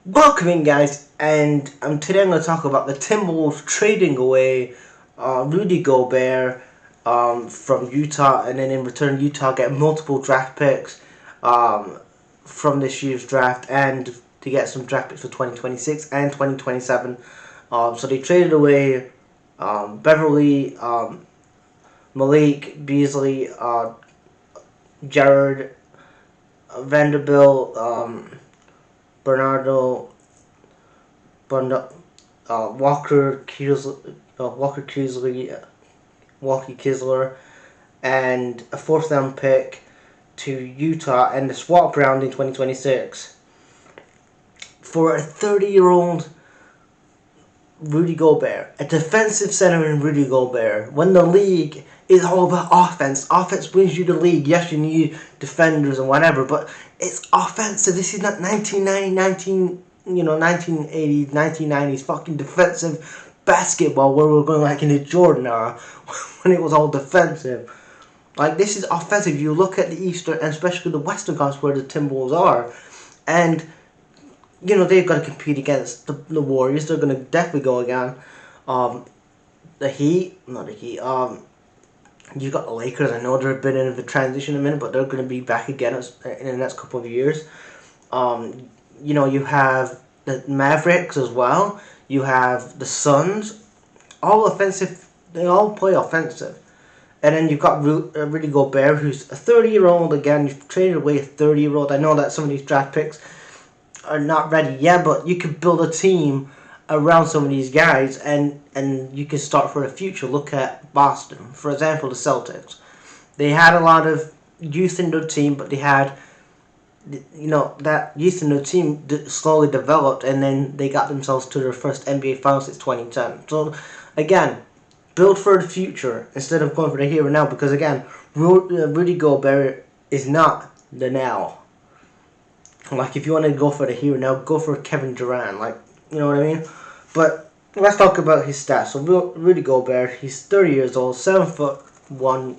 Welcome in, guys, and today I'm going to talk about the Timberwolves trading away Rudy Gobert from Utah, and then in return Utah get multiple draft picks from this year's draft, and to get some draft picks for 2026 and 2027. So they traded away Beverly, Malik Beasley, Jared Vanderbilt, Bernardo, Walker Kisler, and a fourth round pick to Utah, and the swap round in 2026 for a 30-year-old Rudy Gobert, a defensive center in Rudy Gobert. When the league is all about offense, offense wins you the league. Yes, you need defenders and whatever, but it's offensive. This is not 1980s, 1990s fucking defensive basketball where we're going like in the Jordan era when it was all defensive. Like, this is offensive. You look at the Eastern and especially the Western Conference where the Timberwolves are, and they've got to compete against the Warriors. They're going to definitely go again. The Heat, not the Heat. You got the Lakers. I know they're a bit in the transition in a minute, but they're going to be back again in the next couple of years. You have the Mavericks as well. You have the Suns. All offensive. They all play offensive. And then you've got Rudy Gobert, who's a 30-year-old again. You've traded away a 30-year-old. I know that some of these draft picks are not ready yet, but you could build a team around some of these guys, and you can start for the future. Look at Boston, for example, the Celtics. They had a lot of youth in their team, but they had, that youth in their team slowly developed, and then they got themselves to their first NBA Finals since 2010. So, again, build for the future instead of going for the here and now, because, again, Rudy Gobert is not the now. Like, if you want to go for the here and now, go for Kevin Durant. Like, you know what I mean? But let's talk about his stats. So Rudy Gobert, he's 30 years old, 7'1",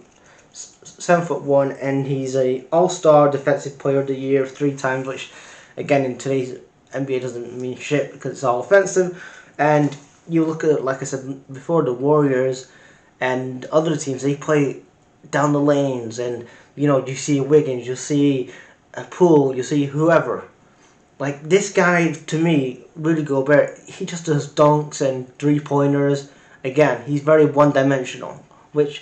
and he's a All-Star Defensive Player of the Year 3 times, which, again, in today's NBA doesn't mean shit because it's all offensive. And you look at, like I said before, the Warriors and other teams, they play down the lanes, and you see Wiggins, you see a Poole, you see whoever. Like, this guy, to me, Rudy Gobert, he just does dunks and three-pointers. Again, he's very one-dimensional, which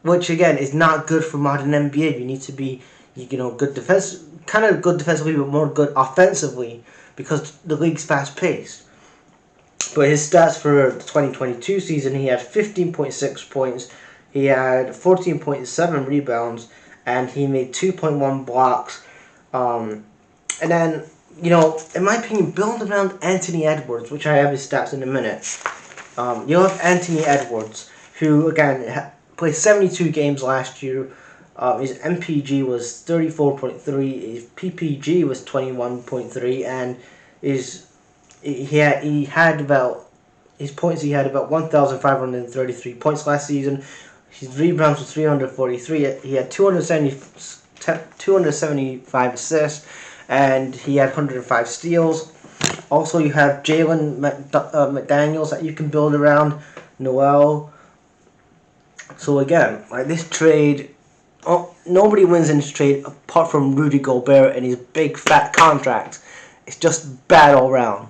again is not good for modern NBA. You need to be, good defense, kind of good defensively, but more good offensively, because the league's fast-paced. But his stats for the 2022 season, he had 15.6 points, he had 14.7 rebounds, and he made 2.1 blocks. And then, in my opinion, build around Anthony Edwards, which I have his stats in a minute. You'll have Anthony Edwards, who, again, played 72 games last year. His MPG was 34.3, his PPG was 21.3, and his points, he had about 1,533 points last season. His rebounds were 343. He had 275 assists, and he had 105 steals. Also, you have Jalen McDaniels that you can build around, Noel. So again, like, this trade, nobody wins in this trade apart from Rudy Gobert and his big fat contract. It's just bad all around.